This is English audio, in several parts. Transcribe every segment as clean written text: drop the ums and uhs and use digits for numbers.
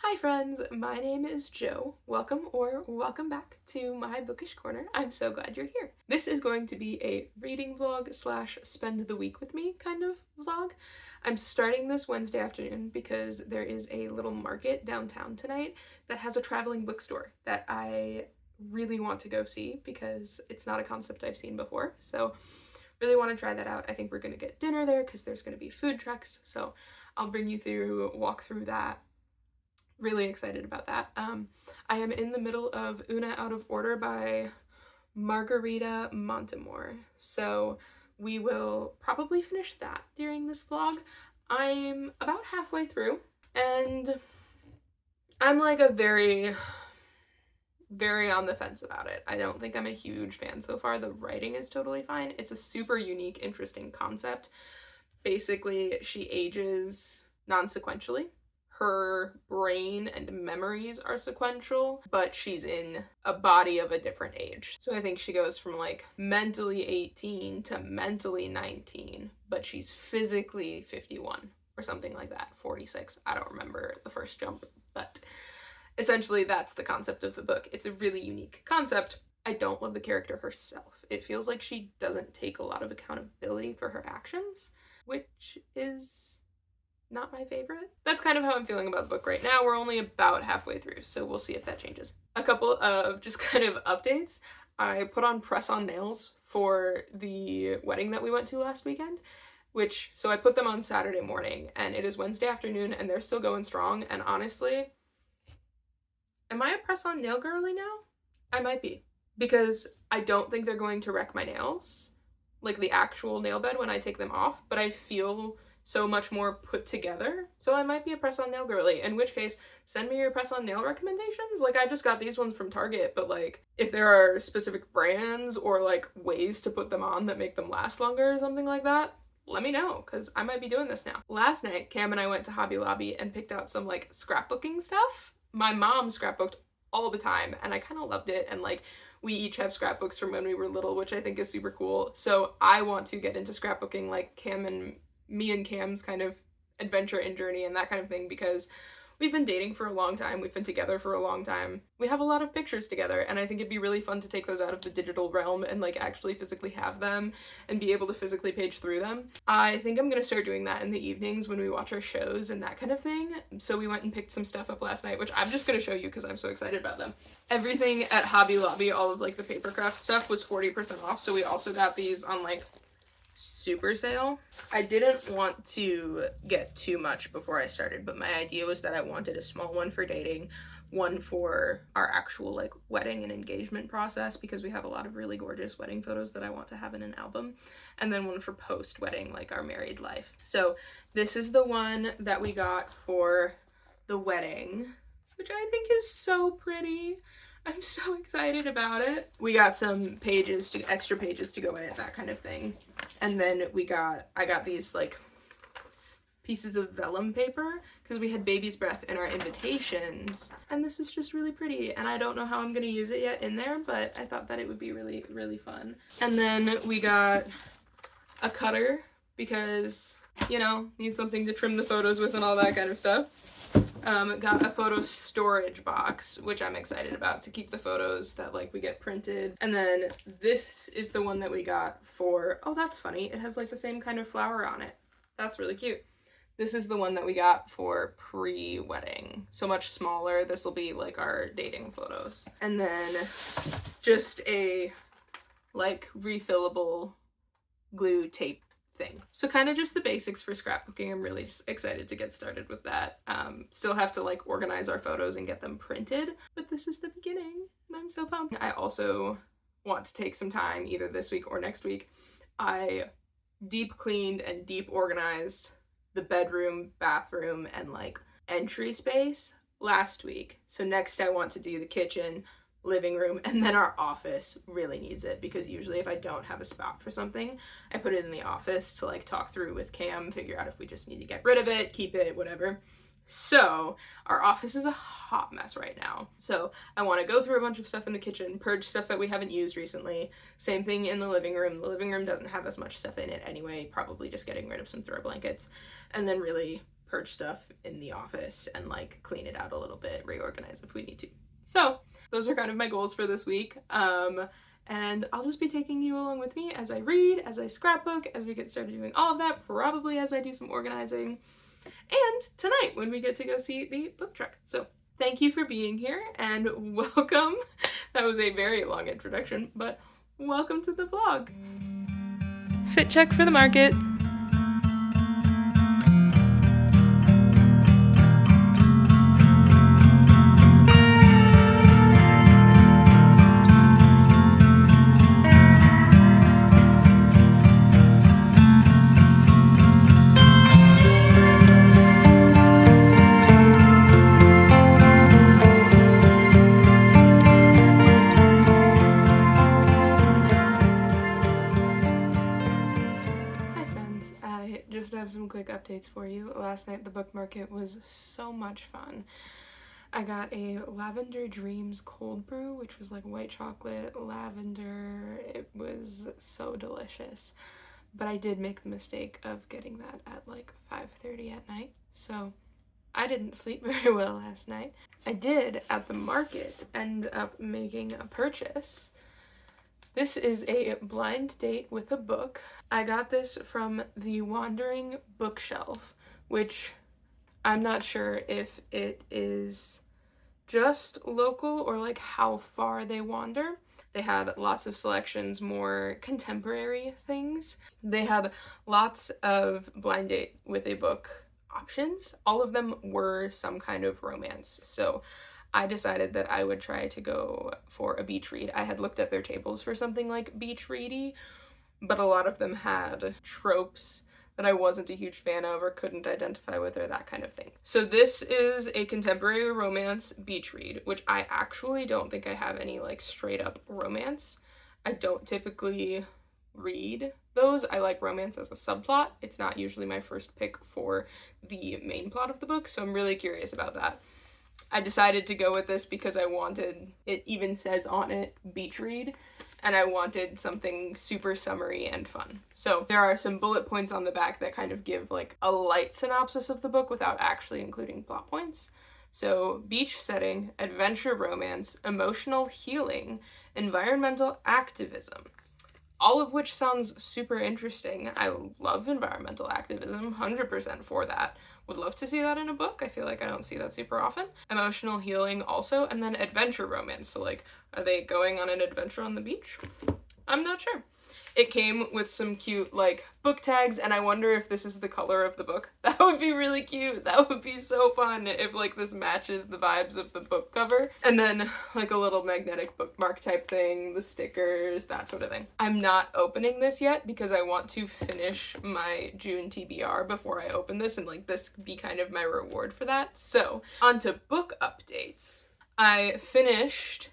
Hi friends, my name is Jo. Welcome back to my Bookish Corner. I'm so glad you're here. This is going to be a reading vlog slash spend the week with me kind of vlog. I'm starting this Wednesday afternoon because there is a little market downtown tonight that has a traveling bookstore that I really want to go see because it's not a concept I've seen before. So really want to try that out. I think we're going to get dinner there because there's going to be food trucks. So I'll bring you walk through that. Really excited about that. I am in the middle of Una Out of Order by Margarita Montemor, so we will probably finish that during this vlog. I'm about halfway through, and I'm like a very on the fence about it. I don't think I'm a huge fan so far. The writing is totally fine. It's a super unique, interesting concept. Basically, she ages non-sequentially. Her brain and memories are sequential, but she's in a body of a different age. So I think she goes from like mentally 18 to mentally 19, but she's physically 51 or something like that, 46. I don't remember the first jump, but essentially that's the concept of the book. It's a really unique concept. I don't love the character herself. It feels like she doesn't take a lot of accountability for her actions, which is not my favorite. That's kind of how I'm feeling about the book right now. We're only about halfway through, so we'll see if that changes. A couple of just kind of updates. I put on press-on nails for the wedding that we went to last weekend, so I put them on Saturday morning, and it is Wednesday afternoon, and they're still going strong, and honestly, am I a press-on nail girly now? I might be, because I don't think they're going to wreck my nails, like the actual nail bed when I take them off, but I feel so much more put together. So I might be a press-on nail girly, in which case, send me your press-on nail recommendations. Like, I just got these ones from Target, but like, if there are specific brands or like ways to put them on that make them last longer or something like that, let me know, because I might be doing this now. Last night, Cam and I went to Hobby Lobby and picked out some like scrapbooking stuff. My mom scrapbooked all the time, and I kind of loved it, and like, we each have scrapbooks from when we were little, which I think is super cool. So I want to get into scrapbooking like me and Cam's kind of adventure and journey and that kind of thing, because we've been dating for a long time, we've been together for a long time, we have a lot of pictures together, and I think it'd be really fun to take those out of the digital realm and like actually physically have them and be able to physically page through them. I think I'm gonna start doing that in the evenings when we watch our shows and that kind of thing. So we went and picked some stuff up last night, which I'm just gonna show you because I'm so excited about them. Everything at Hobby Lobby, all of like the papercraft stuff, was 40% off, so we also got these on like super sale. I didn't want to get too much before I started, but my idea was that I wanted a small one for dating, one for our actual like wedding and engagement process, because we have a lot of really gorgeous wedding photos that I want to have in an album, and then one for post-wedding, like our married life. So this is the one that we got for the wedding, which I think is so pretty. I'm so excited about it. We got some extra pages to go in it, that kind of thing. And then I got these like pieces of vellum paper because we had baby's breath in our invitations. And this is just really pretty. And I don't know how I'm gonna use it yet in there, but I thought that it would be really, really fun. And then we got a cutter because, you know, need something to trim the photos with and all that kind of stuff. Got a photo storage box, which I'm excited about, to keep the photos that like we get printed. And then this is the one that we got for, oh, that's funny, it has like the same kind of flower on it. That's really cute. This is the one that we got for pre-wedding. So much smaller. This will be like our dating photos. And then just a like refillable glue tape thing. So kind of just the basics for scrapbooking. I'm really just excited to get started with that. Still have to like organize our photos and get them printed, but this is the beginning and I'm so pumped. I also want to take some time either this week or next week. I deep cleaned and deep organized the bedroom, bathroom, and like entry space last week. So next I want to do the kitchen, living room, and then our office really needs it, because usually if I don't have a spot for something, I put it in the office to like talk through with Cam, figure out if we just need to get rid of it, keep it, whatever. So our office is a hot mess right now. So I want to go through a bunch of stuff in the kitchen, purge stuff that we haven't used recently. Same thing in the living room. The living room doesn't have as much stuff in it anyway, probably just getting rid of some throw blankets, and then really purge stuff in the office and like clean it out a little bit, reorganize if we need to. So those are kind of my goals for this week. And I'll just be taking you along with me as I read, as I scrapbook, as we get started doing all of that, probably as I do some organizing, and tonight when we get to go see the book truck. So thank you for being here and welcome. That was a very long introduction, but welcome to the vlog. Fit check for the market. Some quick updates for you. Last night the book market was so much fun. I got a Lavender Dreams cold brew, which was like white chocolate, lavender. It was so delicious. But I did make the mistake of getting that at like 5:30 at night, so I didn't sleep very well last night. I did at the market end up making a purchase. This is a blind date with a book. I got this from the Wandering Bookshelf, which I'm not sure if it is just local or like how far they wander. They had lots of selections, more contemporary things. They had lots of blind date with a book options. All of them were some kind of romance. So I decided that I would try to go for a beach read. I had looked at their tables for something like beach ready, but a lot of them had tropes that I wasn't a huge fan of or couldn't identify with or that kind of thing. So this is a contemporary romance beach read, which I actually don't think I have any like straight up romance. I don't typically read those. I like romance as a subplot. It's not usually my first pick for the main plot of the book, so I'm really curious about that. I decided to go with this because I wanted, it even says on it, beach read, and I wanted something super summery and fun. So there are some bullet points on the back that kind of give like a light synopsis of the book without actually including plot points. So beach setting, adventure romance, emotional healing, environmental activism. All of which sounds super interesting. I love environmental activism, 100% for that. Would love to see that in a book. I feel like I don't see that super often. Emotional healing also, and then adventure romance. So like, are they going on an adventure on the beach? I'm not sure. It came with some cute like book tags, and I wonder if this is the color of the book. That would be really cute. That would be so fun if like this matches the vibes of the book cover. And then like a little magnetic bookmark type thing, the stickers, that sort of thing. I'm not opening this yet because I want to finish my June TBR before I open this and like this be kind of my reward for that. So on to book updates. I finished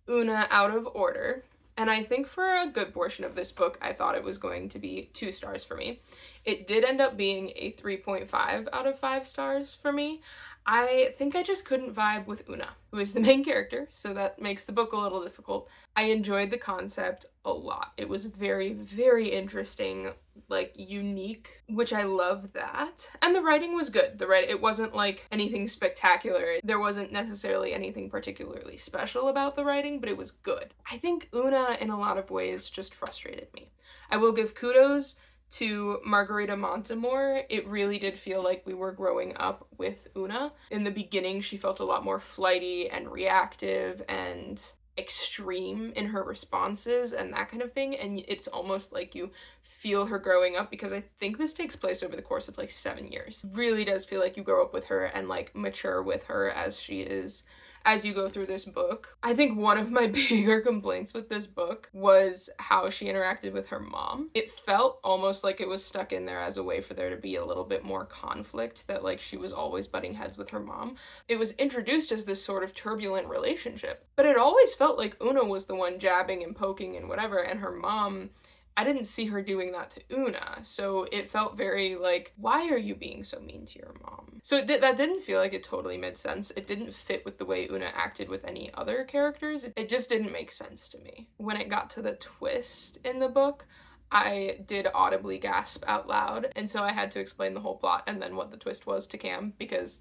Una Out of Order. And I think for a good portion of this book, I thought it was going to be 2 stars for me. It did end up being a 3.5 out of 5 stars for me. I think I just couldn't vibe with Una, who is the main character, so that makes the book a little difficult. I enjoyed the concept a lot. It was very, very interesting, like unique, which I love that. And the writing was good. It wasn't like anything spectacular. There wasn't necessarily anything particularly special about the writing, but it was good. I think Una in a lot of ways just frustrated me. I will give kudos to Margarita Montemor. It really did feel like we were growing up with Una. In the beginning, she felt a lot more flighty and reactive and extreme in her responses and that kind of thing, and it's almost like you feel her growing up because I think this takes place over the course of like 7 years. It really does feel like you grow up with her and like mature with her as she is as you go through this book. I think one of my bigger complaints with this book was how she interacted with her mom. It felt almost like it was stuck in there as a way for there to be a little bit more conflict, that like she was always butting heads with her mom. It was introduced as this sort of turbulent relationship, but it always felt like Una was the one jabbing and poking and whatever, and her mom, I didn't see her doing that to Una, so it felt very like, why are you being so mean to your mom? So that didn't feel like it totally made sense. It didn't fit with the way Una acted with any other characters. It just didn't make sense to me. When it got to the twist in the book, I did audibly gasp out loud, and so I had to explain the whole plot and then what the twist was to Cam, because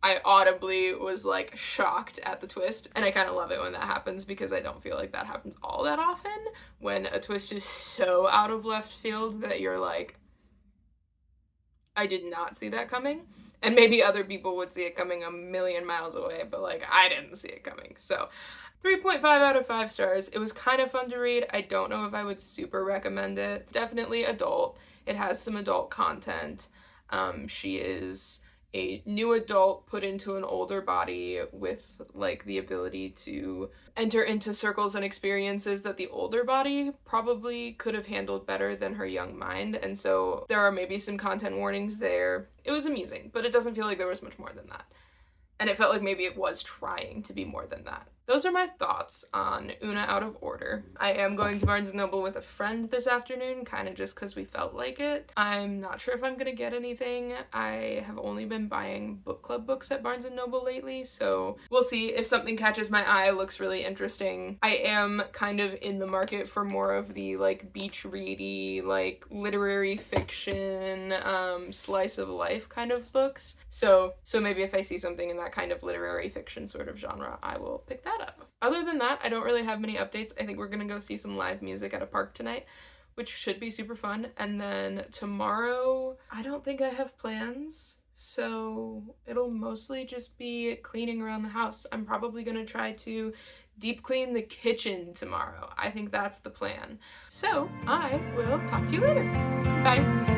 I audibly was like shocked at the twist, and I kind of love it when that happens because I don't feel like that happens all that often, when a twist is so out of left field that you're like, I did not see that coming. And maybe other people would see it coming a million miles away, but like I didn't see it coming. So 3.5 out of 5 stars. It was kind of fun to read. I don't know if I would super recommend it. Definitely adult. It has some adult content. She is a new adult put into an older body with like the ability to enter into circles and experiences that the older body probably could have handled better than her young mind, and so there are maybe some content warnings there. It was amusing, but it doesn't feel like there was much more than that. And it felt like maybe it was trying to be more than that. Those are my thoughts on Una Out of Order. I am going to Barnes & Noble with a friend this afternoon, kind of just because we felt like it. I'm not sure if I'm gonna get anything. I have only been buying book club books at Barnes & Noble lately, so we'll see if something catches my eye, looks really interesting. I am kind of in the market for more of the like beach ready, like literary fiction, slice of life kind of books. So maybe if I see something in that kind of literary fiction sort of genre, I will pick that up. Other than that, I don't really have many updates. I think we're gonna go see some live music at a park tonight, which should be super fun. And then tomorrow, I don't think I have plans, so it'll mostly just be cleaning around the house. I'm probably gonna try to deep clean the kitchen tomorrow. I think that's the plan. So I will talk to you later. Bye.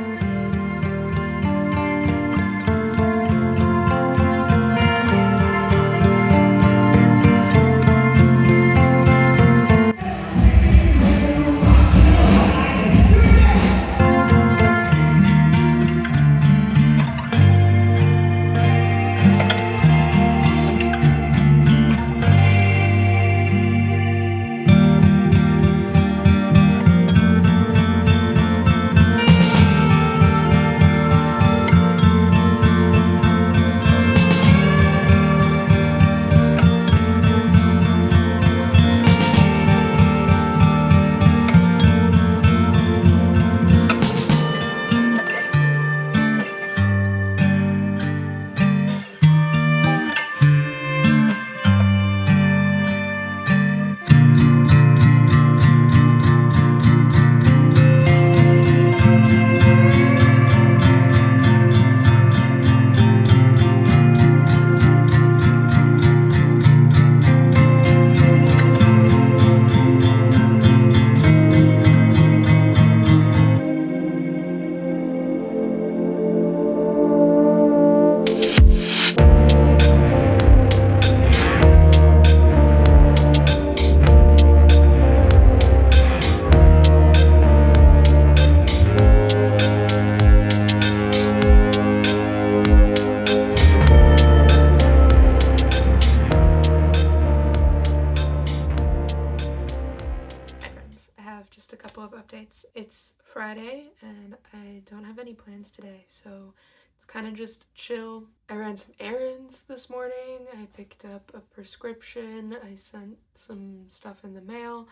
Just a couple of updates. It's Friday and I don't have any plans today, so it's kind of just chill. I ran some errands this morning. I picked up a prescription. I sent some stuff in the mail,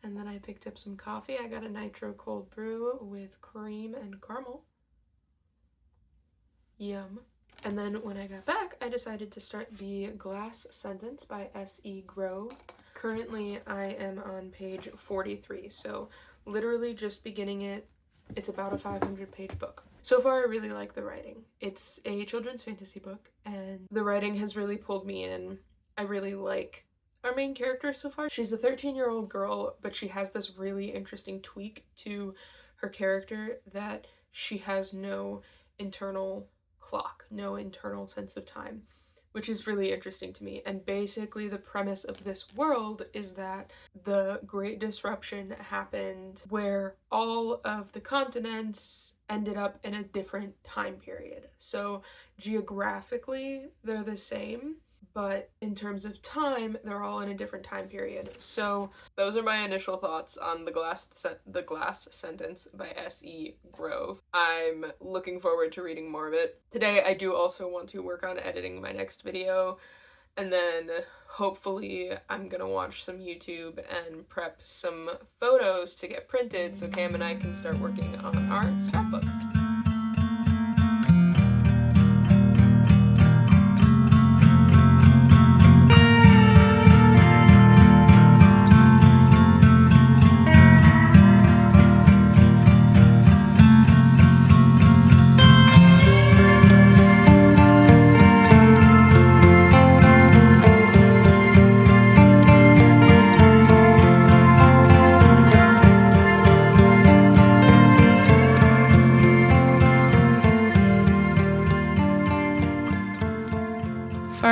and then I picked up some coffee. I got a nitro cold brew with cream and caramel. Yum. And then when I got back, I decided to start The Glass Sentence by S.E. Grove. Currently, I am on page 43, so literally just beginning it. It's about a 500-page book. So far, I really like the writing. It's a children's fantasy book, and the writing has really pulled me in. I really like our main character so far. She's a 13-year-old girl, but she has this really interesting tweak to her character that she has no internal clock, no internal sense of time, which is really interesting to me. And basically the premise of this world is that the Great Disruption happened where all of the continents ended up in a different time period. So geographically they're the same, but in terms of time, they're all in a different time period. So those are my initial thoughts on The Glass Sentence by S.E. Grove. I'm looking forward to reading more of it. Today, I do also want to work on editing my next video. And then hopefully I'm gonna watch some YouTube and prep some photos to get printed so Cam and I can start working on our scrapbooks.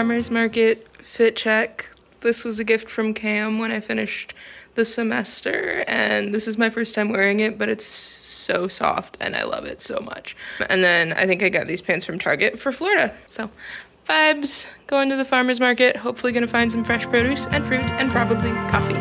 Farmer's Market fit check. This was a gift from Cam when I finished the semester, and this is my first time wearing it, but it's so soft and I love it so much. And then I think I got these pants from Target for Florida. So vibes, going to the farmer's market, hopefully gonna find some fresh produce and fruit and probably coffee.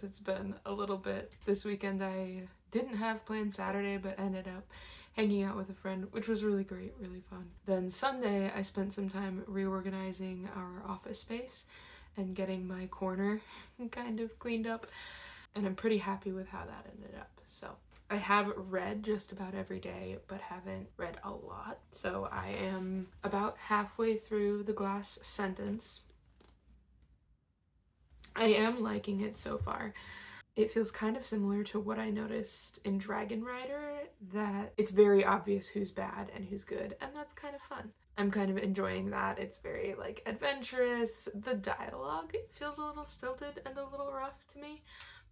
it's been a little bit. This weekend I didn't have planned Saturday, but ended up hanging out with a friend, which was really great, really fun. Then Sunday, I spent some time reorganizing our office space and getting my corner kind of cleaned up, and I'm pretty happy with how that ended up. So I have read just about every day, but haven't read a lot. So I am about halfway through The Glass Sentence. I am liking it so far. It feels kind of similar to what I noticed in Dragon Rider, that it's very obvious who's bad and who's good, and that's kind of fun. I'm kind of enjoying that. It's very like adventurous. The dialogue feels a little stilted and a little rough to me,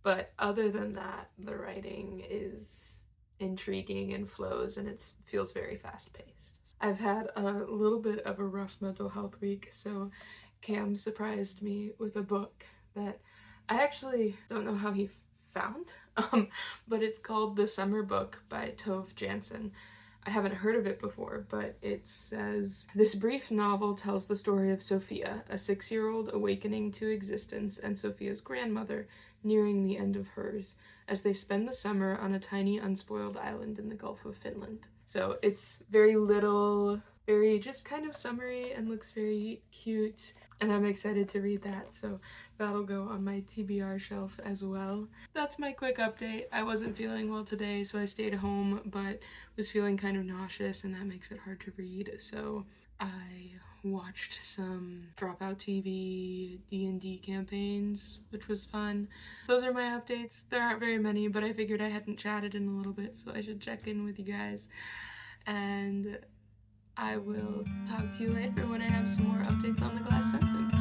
but other than that, the writing is intriguing and flows, and it feels very fast-paced. I've had a little bit of a rough mental health week, so Cam surprised me with a book that I actually don't know how he found, but it's called The Summer Book by Tove Jansson. I haven't heard of it before, but it says, "This brief novel tells the story of Sophia, a 6-year-old awakening to existence, and Sophia's grandmother nearing the end of hers, as they spend the summer on a tiny unspoiled island in the Gulf of Finland." So it's very little, very just kind of summery, and looks very cute, and I'm excited to read that, so that'll go on my TBR shelf as well. That's my quick update. I wasn't feeling well today, so I stayed home, but was feeling kind of nauseous, and that makes it hard to read, so I watched some Dropout TV D&D campaigns, which was fun. Those are my updates. There aren't very many, but I figured I hadn't chatted in a little bit, so I should check in with you guys. And I will talk to you later when I have some more updates on The Glass Sentence.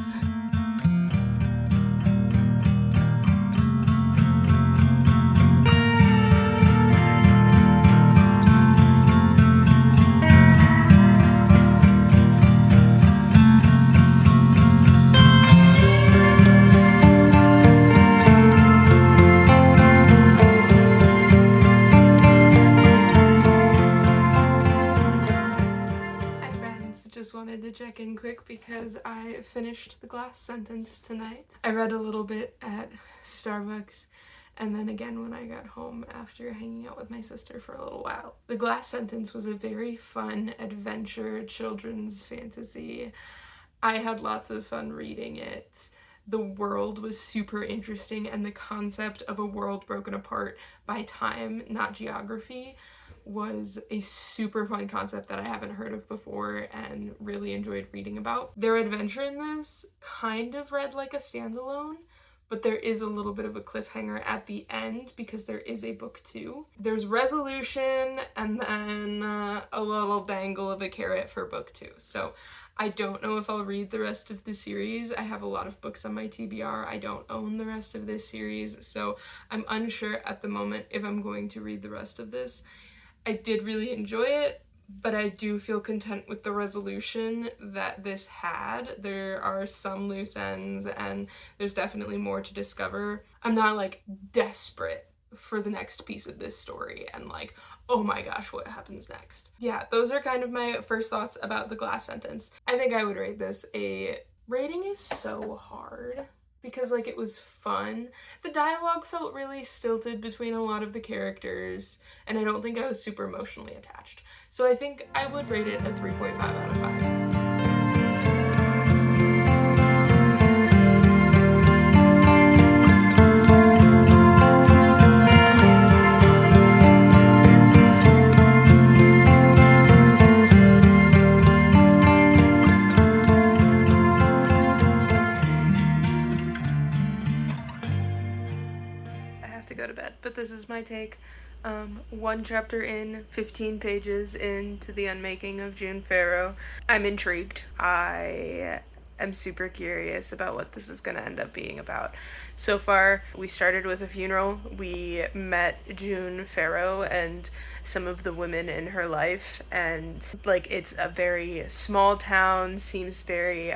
Wanted to check in quick because I finished The Glass Sentence tonight. I read a little bit at Starbucks, and then again when I got home after hanging out with my sister for a little while. The Glass Sentence was a very fun adventure children's fantasy. I had lots of fun reading it. The world was super interesting, and the concept of a world broken apart by time, not geography, was a super fun concept that I haven't heard of before and really enjoyed reading about. Their adventure in this kind of read like a standalone, but there is a little bit of a cliffhanger at the end because there is a book 2. There's resolution and then a little dangle of a carrot for book 2. So I don't know if I'll read the rest of the series. I have a lot of books on my TBR. I don't own the rest of this series, so I'm unsure at the moment if I'm going to read the rest of this. I did really enjoy it, but I do feel content with the resolution that this had. There are some loose ends, and there's definitely more to discover. I'm not like desperate for the next piece of this story and like, oh my gosh, what happens next? Yeah, those are kind of my first thoughts about The Glass Sentence. I think I would rate this a... Rating is so hard because like it was fun. The dialogue felt really stilted between a lot of the characters, and I don't think I was super emotionally attached. So I think I would rate it a 3.5 out of 5. To go to bed, but this is my take. 1 chapter in, 15 pages into The Unmaking of June Farrow. I'm intrigued. I am super curious about what this is going to end up being about. So far, we started with a funeral. We met June Farrow and some of the women in her life, and like it's a very small town, seems very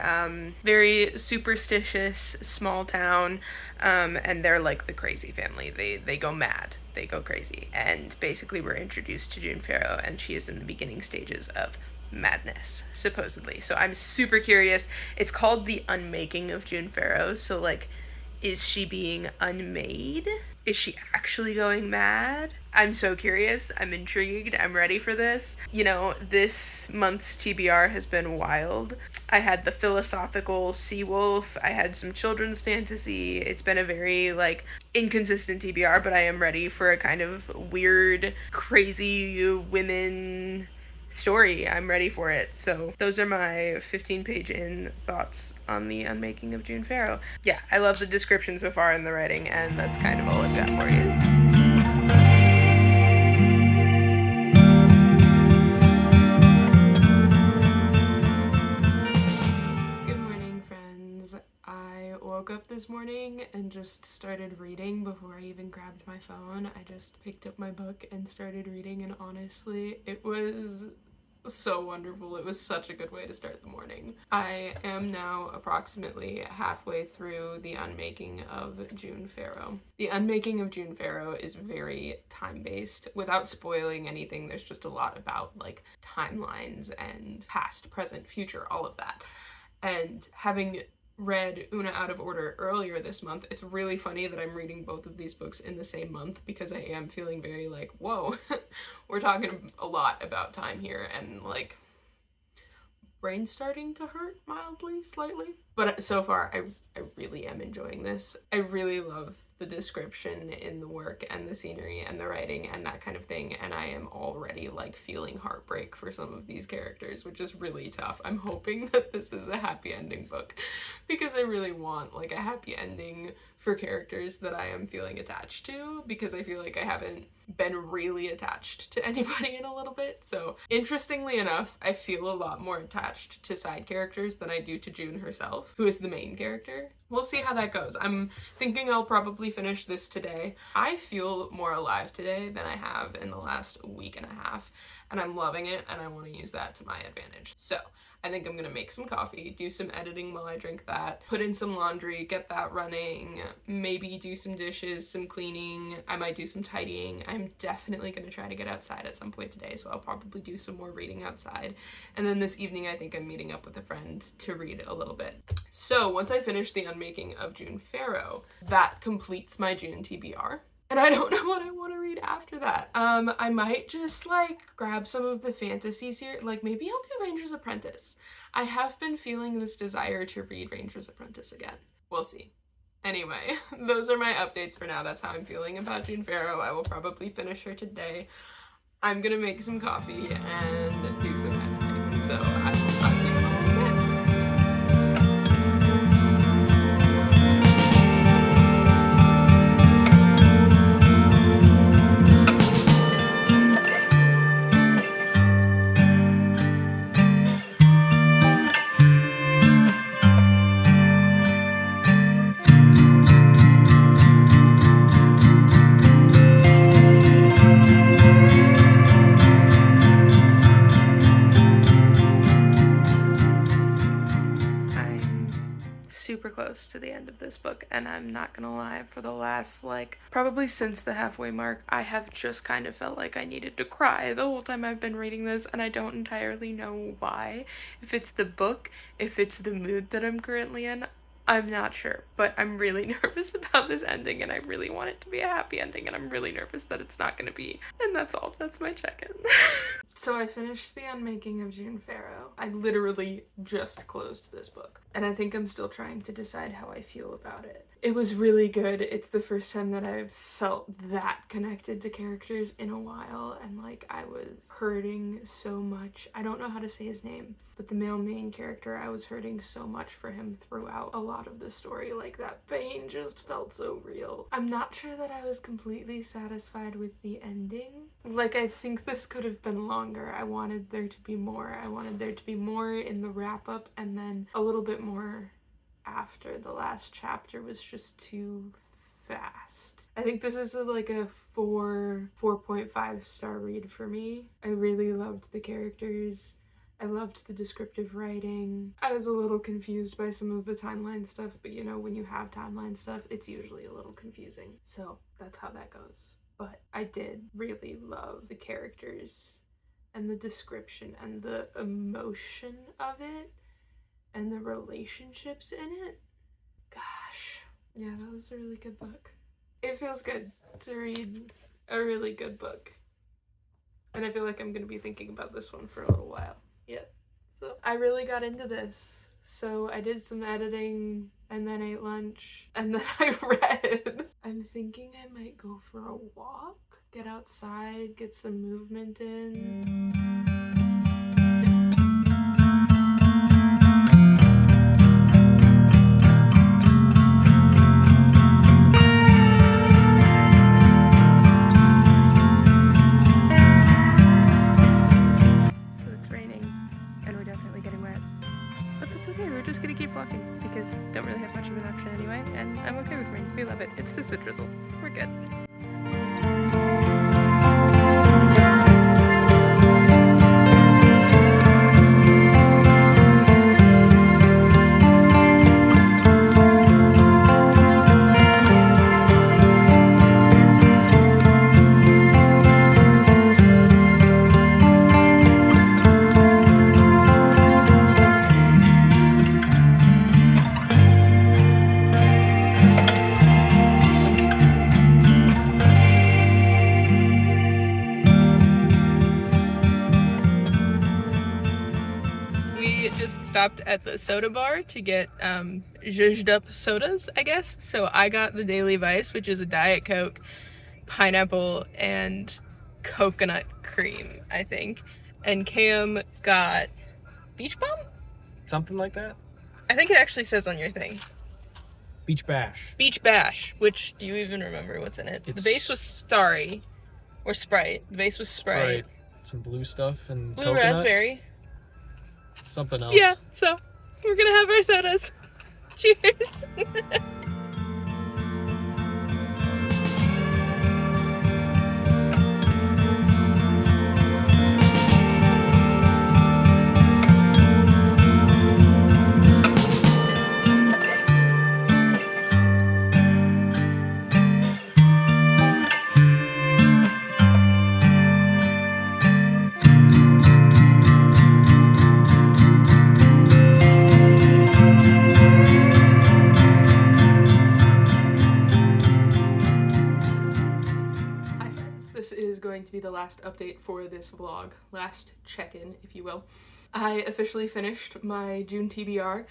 very superstitious small town, and they're like the crazy family. They go mad, they go crazy, and basically we're introduced to June Farrow, and she is in the beginning stages of madness, supposedly. So I'm super curious. It's called The Unmaking of June Farrow, so like Is she being unmade? Is she actually going mad? I'm so curious. I'm intrigued. I'm ready for this. You know, this month's TBR has been wild. I had the philosophical sea wolf. I had some children's fantasy. It's been a very, like, inconsistent TBR, but I am ready for a kind of weird, crazy women story. I'm ready for it. So those are my 15-page in thoughts on the unmaking of June Farrow. Yeah, I love the description so far in the writing, and that's kind of all I've got for you. Good morning, friends. I woke up this morning and just started reading before I even grabbed my phone. I just picked up my book and started reading, and honestly, it was so wonderful. It was such a good way to start the morning. I am now approximately halfway through The Unmaking of June Farrow. The Unmaking of June Farrow is very time-based. Without spoiling anything, there's just a lot about like timelines and past, present, future, all of that. And having read Una Out of Order earlier this month, it's really funny that I'm reading both of these books in the same month because I am feeling very like, whoa, we're talking a lot about time here, and like brain's starting to hurt mildly, slightly. But so far, I really am enjoying this. I really love the description in the work and the scenery and the writing and that kind of thing, and I am already like feeling heartbreak for some of these characters, which is really tough. I'm hoping that this is a happy ending book because I really want like a happy ending for characters that I am feeling attached to, because I feel like I haven't been really attached to anybody in a little bit. So interestingly enough, I feel a lot more attached to side characters than I do to June herself, who is the main character. We'll see how that goes. I'm thinking I'll probably finish this today. I feel more alive today than I have in the last week and a half, and I'm loving it, and I want to use that to my advantage. So I think I'm gonna make some coffee, do some editing while I drink that, put in some laundry, get that running, maybe do some dishes, some cleaning. I might do some tidying. I'm definitely gonna try to get outside at some point today, so I'll probably do some more reading outside. And then this evening, I think I'm meeting up with a friend to read a little bit. So once I finish The Unmaking of June Farrow, that completes my June TBR. And I don't know what I want to read after that. I might just like grab some of the fantasy series, like maybe I'll do Ranger's Apprentice. I have been feeling this desire to read Ranger's Apprentice again. We'll see. Anyway, those are my updates for now. That's how I'm feeling about June Farrow. I will probably finish her today. I'm gonna make some coffee and do some editing, so I will talk to you all in a bit. Super close to the end of this book, and I'm not gonna lie, for the last like probably since the halfway mark, I have just kind of felt like I needed to cry the whole time I've been reading this, and I don't entirely know why. If it's the book, if it's the mood that I'm currently in, I'm not sure, but I'm really nervous about this ending, and I really want it to be a happy ending, and I'm really nervous that it's not gonna be. And that's all. That's my check-in. So I finished The Unmaking of June Farrow. I literally just closed this book, and I think I'm still trying to decide how I feel about it. It was really good. It's the first time that I've felt that connected to characters in a while, and like I was hurting so much. I don't know how to say his name, but the male main character, I was hurting so much for him throughout a lot of the story. Like that pain just felt so real. I'm not sure that I was completely satisfied with the ending. Like I think this could have been longer. I wanted there to be more. I wanted there to be more in the wrap up, and then a little bit more after. The last chapter was just too fast. I think this is like a 4.5 star read for me. I really loved the characters. I loved the descriptive writing. I was a little confused by some of the timeline stuff, but you know, when you have timeline stuff, it's usually a little confusing. So that's how that goes. But I did really love the characters and the description and the emotion of it and the relationships in it. Gosh, Yeah, that was a really good book. It feels good to read a really good book. And I feel like I'm gonna be thinking about this one for a little while. Yeah. So I really got into this. So I did some editing and then ate lunch and then I read. I'm thinking I might go for a walk, get outside, get some movement in. So it's raining and we're definitely getting wet. But that's okay, we're just gonna keep walking because don't really have much of an option anyway, and I'm okay with rain. We love it. It's just a drizzle. We're good. We just stopped at the soda bar to get zhuzhed up sodas, I guess. So I got the Daily Vice, which is a Diet Coke, pineapple, and coconut cream, I think. And Cam got Beach Bum? Something like that? I think it actually says on your thing. Beach Bash. Beach Bash, which, do you even remember what's in it? The base was Starry, or Sprite. The base was Sprite. Some blue stuff and Blue coconut. raspberry. Something else. Yeah, so we're gonna have our sodas. Cheers! To be the last update for this vlog, last check-in, if you will. I officially finished my June TBR.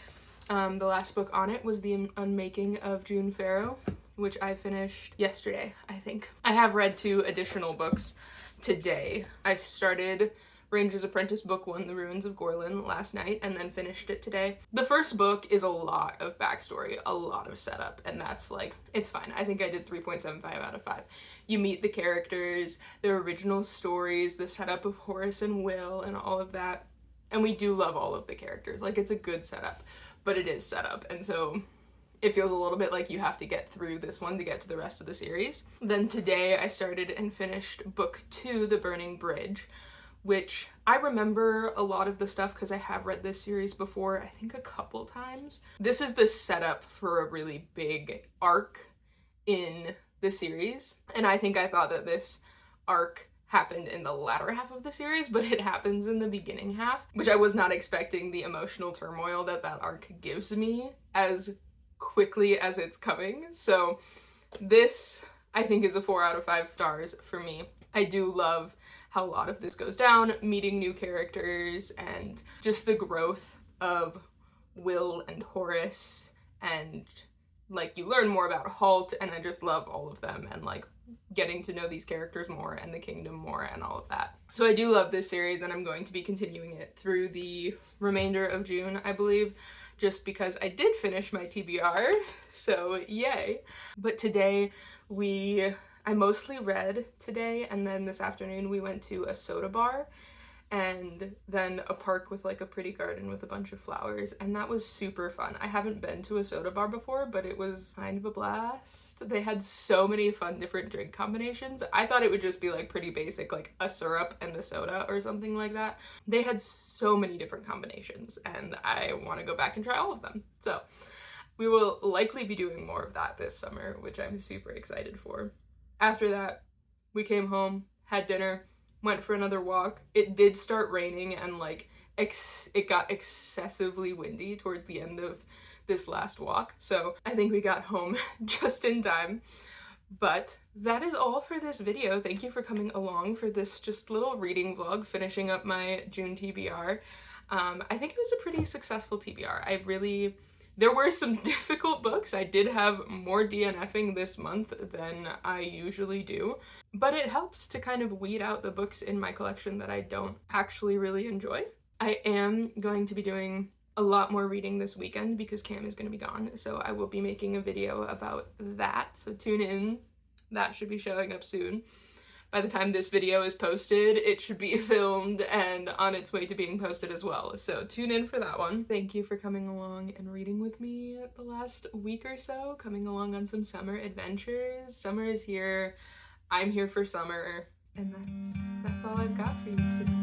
The last book on it was The Unmaking of June Farrow, which I finished yesterday, I think. I have read 2 additional books today. I started Ranger's Apprentice Book 1, The Ruins of Gorlin, last night, and then finished it today. The first book is a lot of backstory, a lot of setup, and that's like, it's fine. I think I did 3.75 out of 5. You meet the characters, their original stories, the setup of Horace and Will, and all of that. And we do love all of the characters. Like, it's a good setup, but it is setup, and so it feels a little bit like you have to get through this one to get to the rest of the series. Then today I started and finished book 2, The Burning Bridge, which I remember a lot of the stuff because I have read this series before, I think a couple times. This is the setup for a really big arc in the series, and I think I thought that this arc happened in the latter half of the series, but it happens in the beginning half, which I was not expecting the emotional turmoil that that arc gives me as quickly as it's coming. So this, I think, is a 4 out of 5 stars for me. I do love how a lot of this goes down, meeting new characters, and just the growth of Will and Horace, and like you learn more about Halt, and I just love all of them, and like getting to know these characters more and the kingdom more and all of that. So I do love this series, and I'm going to be continuing it through the remainder of June, I believe, just because I did finish my TBR, so yay. But today I mostly read today, and then this afternoon we went to a soda bar and then a park with like a pretty garden with a bunch of flowers, and that was super fun. I haven't been to a soda bar before, but it was kind of a blast. They had so many fun different drink combinations. I thought it would just be like pretty basic, like a syrup and a soda or something like that. They had so many different combinations, and I want to go back and try all of them. So we will likely be doing more of that this summer, which I'm super excited for. After that, we came home, had dinner, went for another walk. It did start raining, and like it got excessively windy towards the end of this last walk. So I think we got home just in time. But that is all for this video. Thank you for coming along for this just little reading vlog, finishing up my June TBR. I think it was a pretty successful TBR. There were some difficult books. I did have more DNFing this month than I usually do, but it helps to kind of weed out the books in my collection that I don't actually really enjoy. I am going to be doing a lot more reading this weekend because Cam is going to be gone, so I will be making a video about that, so tune in. That should be showing up soon. By the time this video is posted, it should be filmed and on its way to being posted as well, so tune in for that one. Thank you for coming along and reading with me the last week or so, coming along on some summer adventures. Summer is here, I'm here for summer, and that's all I've got for you today.